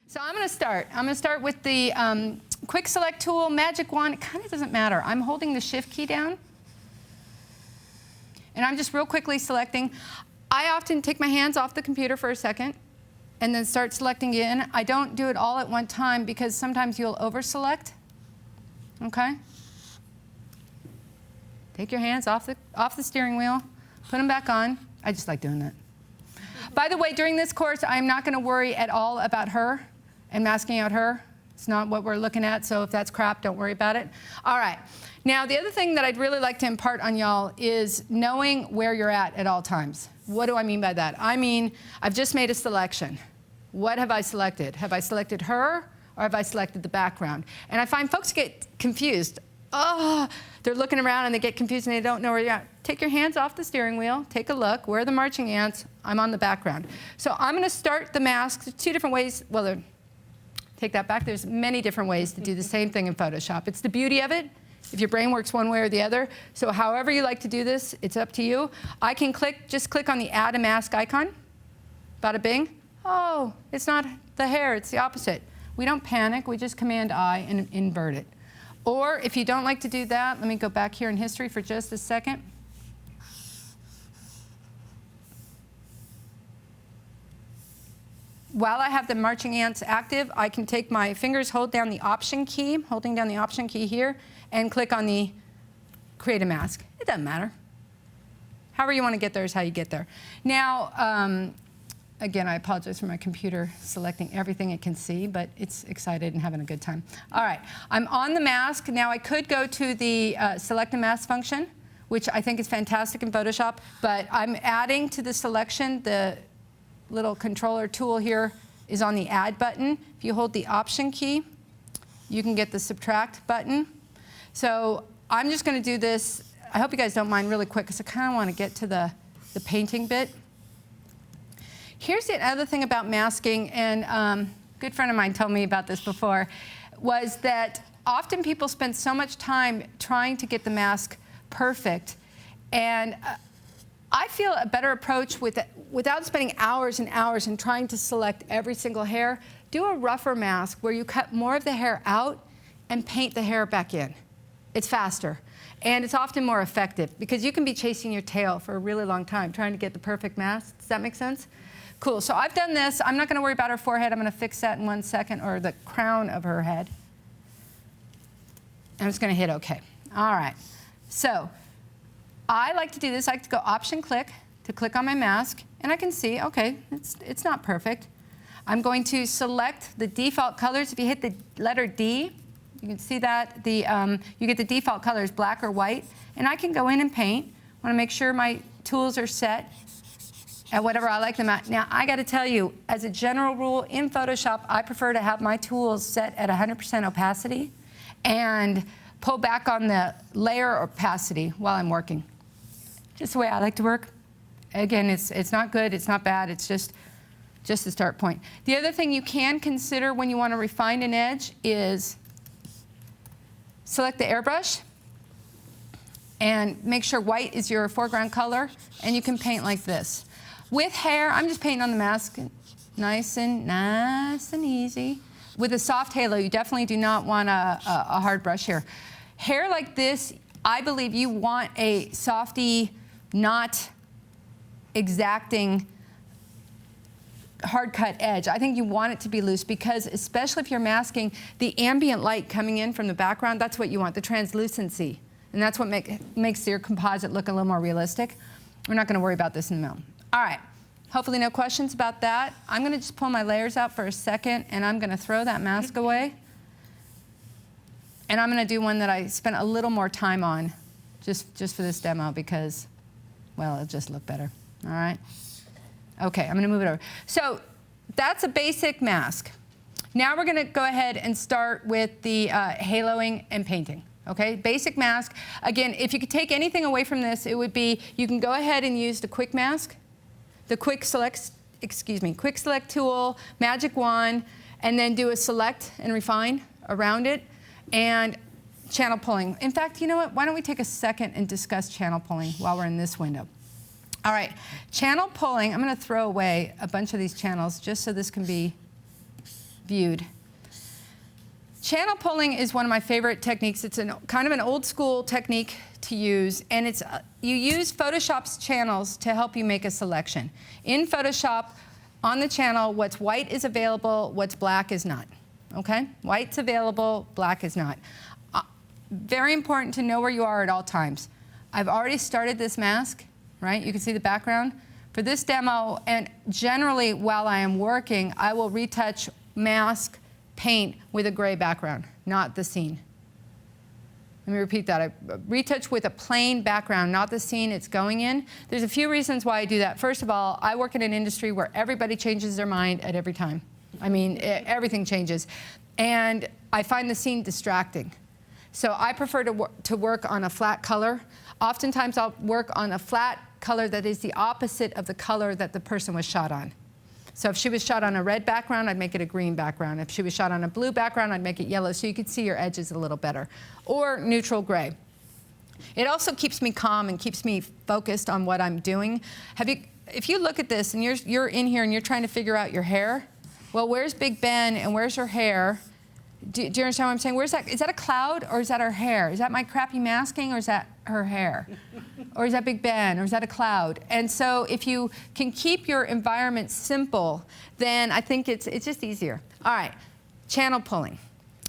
So I'm going to start with the quick select tool, magic wand. It kind of doesn't matter. I'm holding the shift key down, and I'm just real quickly selecting. I often take my hands off the computer for a second and then start selecting again. I don't do it all at one time because sometimes you'll over-select. Okay? Take your hands off the steering wheel, put them back on. I just like doing that. By the way, during this course, I'm not going to worry at all about her and masking out her. It's not what we're looking at, so if that's crap, don't worry about it. All right. Now, the other thing that I'd really like to impart on y'all is knowing where you're at all times. What do I mean by that? I mean, I've just made a selection. What have I selected? Have I selected her, or have I selected the background? And I find folks get confused. Oh, they're looking around and they get confused and they don't know where you're at. Take your hands off the steering wheel, take a look. Where are the marching ants? I'm on the background. So I'm going to start the mask. There's two different ways. Well, take that back. There's many different ways to do the same thing in Photoshop. It's the beauty of it. If your brain works one way or the other. So however you like to do this, it's up to you. I can just click on the Add a Mask icon. Bada bing. Oh, it's not the hair. It's the opposite. We don't panic. We just Command I and invert it. Or if you don't like to do that, let me go back here in history for just a second. While I have the marching ants active, I can take my fingers, hold down the Option key, holding down the Option key here, and click on the Create a Mask. It doesn't matter. However you want to get there is how you get there. Now, again, I apologize for my computer selecting everything it can see, but it's excited and having a good time. All right, I'm on the mask. Now, I could go to the Select a Mask function, which I think is fantastic in Photoshop, but I'm adding to the selection. The little controller tool here is on the Add button. If you hold the Option key, you can get the Subtract button. So I'm just going to do this. I hope you guys don't mind really quick, because I kind of want to get to the painting bit. Here's the other thing about masking, and a good friend of mine told me about this before, was that often people spend so much time trying to get the mask perfect. And I feel a better approach without spending hours and hours and trying to select every single hair, do a rougher mask where you cut more of the hair out and paint the hair back in. It's faster. And it's often more effective, because you can be chasing your tail for a really long time trying to get the perfect mask. Does that make sense? Cool, so I've done this. I'm not going to worry about her forehead. I'm going to fix that in 1 second, or the crown of her head. I'm just going to hit OK. All right, so I like to do this. I like to go Option click to click on my mask, and I can see, OK, it's not perfect. I'm going to select the default colors. If you hit the letter D, you can see that you get the default colors, black or white, and I can go in and paint. I want to make sure my tools are set at whatever I like them at. Now, I got to tell you, as a general rule, in Photoshop, I prefer to have my tools set at 100% opacity and pull back on the layer opacity while I'm working. Just the way I like to work. Again, it's not good, it's not bad, it's just the start point. The other thing you can consider when you want to refine an edge is select the airbrush and make sure white is your foreground color, and you can paint like this. With hair, I'm just painting on the mask, nice and easy. With a soft halo, you definitely do not want a hard brush here. Hair like this, I believe you want a softy, not exacting, hard cut edge. I think you want it to be loose, because especially if you're masking the ambient light coming in from the background, that's what you want, the translucency. And that's what makes your composite look a little more realistic. We're not going to worry about this in a moment. All right, hopefully no questions about that. I'm going to just pull my layers out for a second, and I'm going to throw that mask away. And I'm going to do one that I spent a little more time on just for this demo, because, well, it'll just look better. All right? OK, I'm going to move it over. So that's a basic mask. Now we're going to go ahead and start with the haloing and painting. OK, basic mask. Again, if you could take anything away from this, it would be you can go ahead and use the quick mask, the quick select tool, magic wand, and then do a select and refine around it, and channel pulling. In fact, you know what? Why don't we take a second and discuss channel pulling while we're in this window? All right, channel pulling. I'm going to throw away a bunch of these channels just so this can be viewed. Channel pulling is one of my favorite techniques. It's kind of an old school technique to use, and you use Photoshop's channels to help you make a selection. In Photoshop, on the channel, what's white is available, what's black is not. Okay? White's available, black is not. Very important to know where you are at all times. I've already started this mask, right? You can see the background. For this demo, and generally while I am working, I will retouch, mask, paint with a gray background, not the scene. Let me repeat that. I retouch with a plain background, not the scene it's going in. There's a few reasons why I do that. First of all, I work in an industry where everybody changes their mind at every time. I mean, everything changes. And I find the scene distracting. So I prefer to work on a flat color. Oftentimes I'll work on a flat color that is the opposite of the color that the person was shot on. So if she was shot on a red background, I'd make it a green background. If she was shot on a blue background, I'd make it yellow so you could see your edges a little better. Or neutral gray. It also keeps me calm and keeps me focused on what I'm doing. If you look at this and you're in here and you're trying to figure out your hair, well, where's Big Ben and where's her hair? Do you understand what I'm saying? Where's that? Is that a cloud or is that her hair? Is that my crappy masking or is that her hair? Or is that Big Ben or is that a cloud? And so if you can keep your environment simple, then I think it's just easier. All right, channel pulling.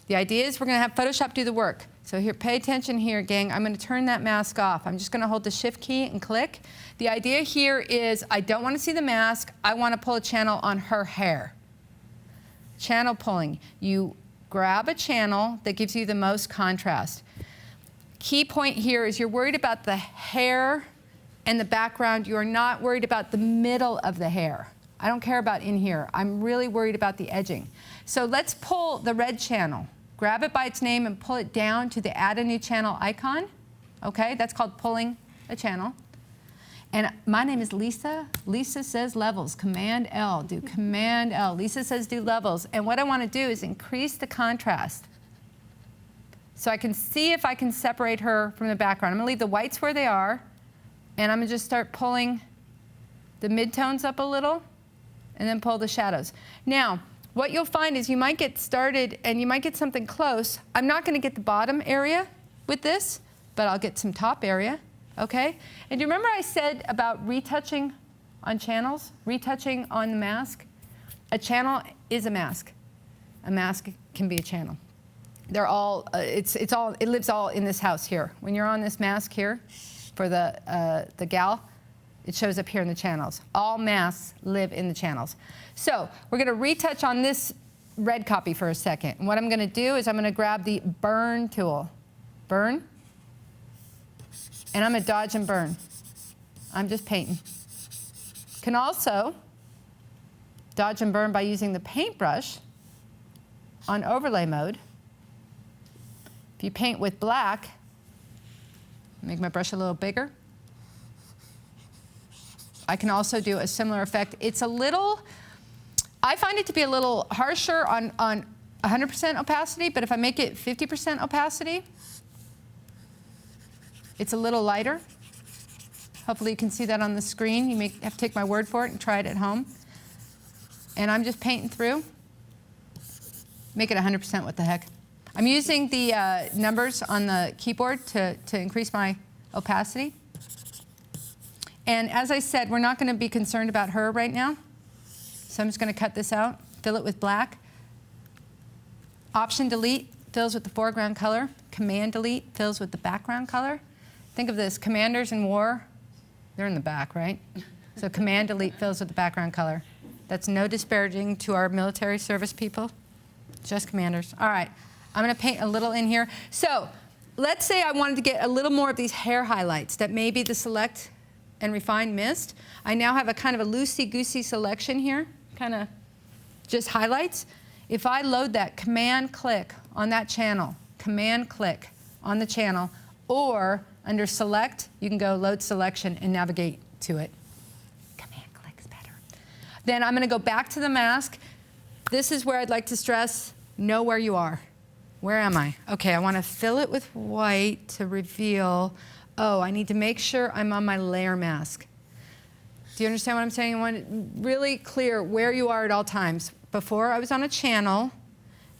The idea is we're going to have Photoshop do the work. So here, pay attention here, gang. I'm going to turn that mask off. I'm just going to hold the Shift key and click. The idea here is I don't want to see the mask. I want to pull a channel on her hair. Channel pulling. You grab a channel that gives you the most contrast. Key point here is you're worried about the hair and the background. You're not worried about the middle of the hair. I don't care about in here. I'm really worried about the edging. So let's pull the red channel. Grab it by its name and pull it down to the Add a New Channel icon. Okay, that's called pulling a channel. And my name is Lisa. Lisa says levels, Command L, do Command L. Lisa says do levels. And what I want to do is increase the contrast. So I can see if I can separate her from the background. I'm going to leave the whites where they are, and I'm going to just start pulling the midtones up a little, and then pull the shadows. Now, what you'll find is you might get started, and you might get something close. I'm not going to get the bottom area with this, but I'll get some top area. Okay? And do you remember I said about retouching on channels? Retouching on the mask? A channel is a mask. A mask can be a channel. They're all, it lives all in this house here. When you're on this mask here for the gal, it shows up here in the channels. All masks live in the channels. So we're going to retouch on this red copy for a second. And what I'm going to do is I'm going to grab the burn tool. Burn. And I'm going to dodge and burn. I'm just painting. Can also dodge and burn by using the paintbrush on overlay mode. If you paint with black, make my brush a little bigger. I can also do a similar effect. It's a little, I find it to be a little harsher on 100% opacity, but if I make it 50% opacity, it's a little lighter. Hopefully you can see that on the screen. You may have to take my word for it and try it at home. And I'm just painting through. Make it 100%, what the heck. I'm using the numbers on the keyboard to increase my opacity. And as I said, we're not going to be concerned about her right now. So I'm just going to cut this out, fill it with black. Option delete fills with the foreground color. Command delete fills with the background color. Think of this, commanders in war, they're in the back, right? So command delete fills with the background color. That's no disparaging to our military service people, just commanders. All right, I'm going to paint a little in here. So let's say I wanted to get a little more of these hair highlights that maybe the select and refine missed. I now have a kind of a loosey-goosey selection here, kind of just highlights. If I load that, command click on that channel, command click on the channel, or under select, you can go load selection and navigate to it. Command click's better. Then I'm going to go back to the mask. This is where I'd like to stress, know where you are. Where am I? Okay, I want to fill it with white to reveal. Oh, I need to make sure I'm on my layer mask. Do you understand what I'm saying? I want it really clear where you are at all times. Before I was on a channel,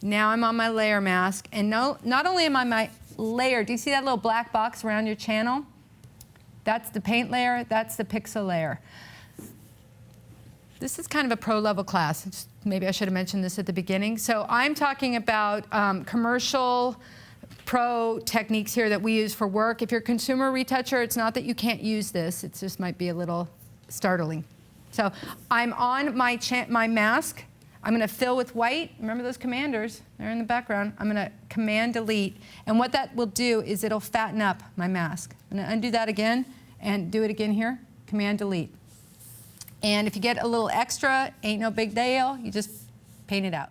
now I'm on my layer mask, and not only am I my layer, do you see that little black box around your channel? That's the paint layer, that's the pixel layer. This is kind of a pro-level class. Maybe I should have mentioned this at the beginning. So I'm talking about commercial pro techniques here that we use for work. If you're a consumer retoucher, it's not that you can't use this. It just might be a little startling. So I'm on my mask. I'm going to fill with white. Remember those commanders? They're in the background. I'm going to Command Delete. And what that will do is it'll fatten up my mask. I'm going to undo that again and do it again here. Command Delete. And if you get a little extra, ain't no big deal. You just paint it out.